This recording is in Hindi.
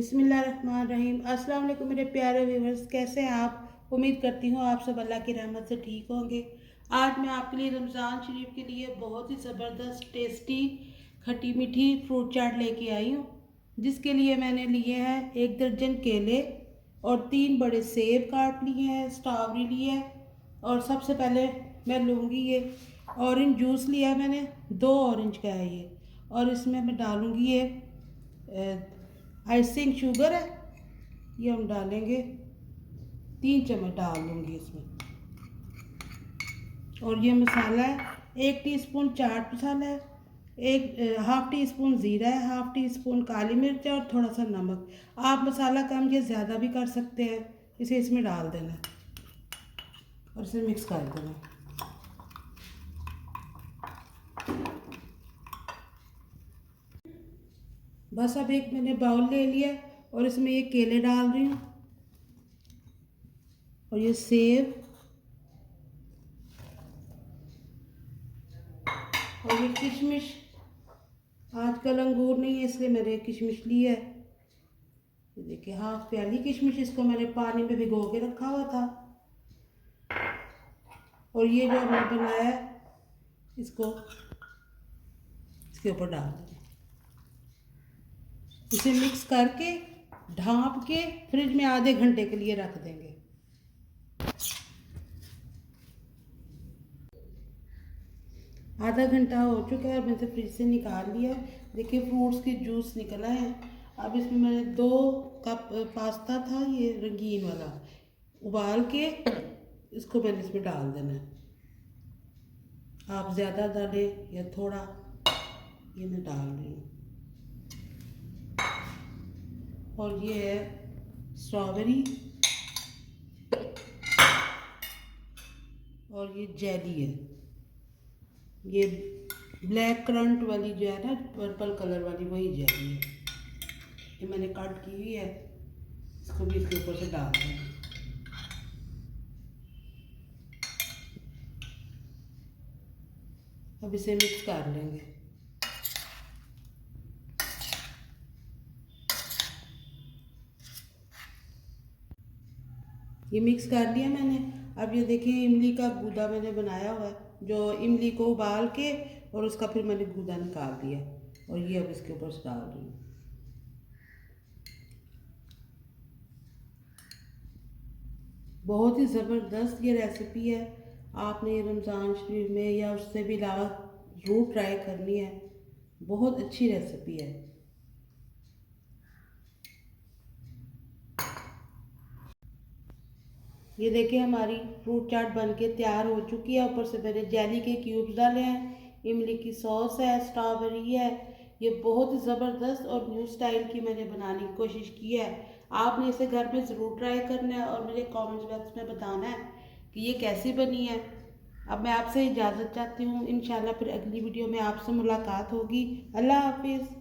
बिस्मिल्लाहिर्रहमानिर्रहीम। अस्सलाम वालेकुम मेरे प्यारे व्यूवर्स, कैसे हैं आप? उम्मीद करती हूँ आप सब अल्लाह की रहमत से ठीक होंगे। आज मैं आपके लिए रमज़ान शरीफ के लिए बहुत ही ज़बरदस्त टेस्टी खट्टी मीठी फ्रूट चाट लेके आई हूँ, जिसके लिए मैंने लिए हैं 1 दर्जन केले और 3 बड़े सेब काट लिए हैं, स्ट्रॉबेरी लिए है और सबसे पहले मैं लूँगी ये ऑरेंज जूस लिया मैंने, 2 ऑरेंज का है ये, और इसमें मैं डालूँगी ये आइसिंग शुगर है, ये हम डालेंगे 3 चम्मच डाल दूँगी इसमें। और ये मसाला है 1 टीस्पून चाट मसाला है, हाफ़ टी स्पून ज़ीरा है, हाफ़ टी स्पून काली मिर्च है और थोड़ा सा नमक। आप मसाला कम या ज़्यादा भी कर सकते हैं। इसे इसमें डाल देना और इसे मिक्स कर देना। बस अब एक मैंने बाउल ले लिया और इसमें ये केले डाल रही हूँ और ये सेब और ये किशमिश। आजकल अंगूर नहीं है इसलिए मैंने किशमिश ली है। ये देखिए हाफ प्याली किशमिश, इसको मैंने पानी में भिगो के रखा हुआ था। और ये जो हमने बनाया है इसको इसके ऊपर डाल देंगे। इसे मिक्स करके ढाँप के फ्रिज में आधे घंटे के लिए रख देंगे। आधा घंटा हो चुका है, मैंने फ्रिज से निकाल लिया। देखिए फ्रूट्स के जूस निकला है। अब इसमें मैंने 2 कप पास्ता था ये रंगीन वाला, उबाल के इसको मैंने इसमें डाल देना है। आप ज़्यादा डालें या थोड़ा, ये मैं डाल रही हूँ। और ये है स्ट्रॉबेरी और ये जेली है, ये ब्लैक करंट वाली जो है ना, पर्पल कलर वाली, वही जेली है। ये मैंने कट की हुई है, इसको भी इसके ऊपर से डाल देंगे। अब इसे मिक्स कर लेंगे। ये मिक्स कर लिया मैंने। अब ये देखिए इमली का गूदा मैंने बनाया हुआ है, जो इमली को उबाल के और उसका फिर मैंने गूदा निकाल दिया और ये अब इसके ऊपर से डाल रही हूँ। बहुत ही ज़बरदस्त ये रेसिपी है। आपने ये रमज़ान शरीफ में या उससे भी अलावा ज़रूर ट्राई करनी है, बहुत अच्छी रेसिपी है। ये देखिए हमारी फ्रूट चाट बनके तैयार हो चुकी है। ऊपर से मैंने जेली के क्यूब्स डाले हैं, इमली की सॉस है, स्ट्रॉबेरी है। ये बहुत ही ज़बरदस्त और न्यू स्टाइल की मैंने बनाने की कोशिश की है। आपने इसे घर में ज़रूर ट्राई करना है और मुझे कमेंट्स बॉक्स में बताना है कि ये कैसी बनी है। अब मैं आपसे इजाज़त चाहती हूँ, इंशाल्लाह फिर अगली वीडियो में आपसे मुलाकात होगी। अल्लाह हाफिज़।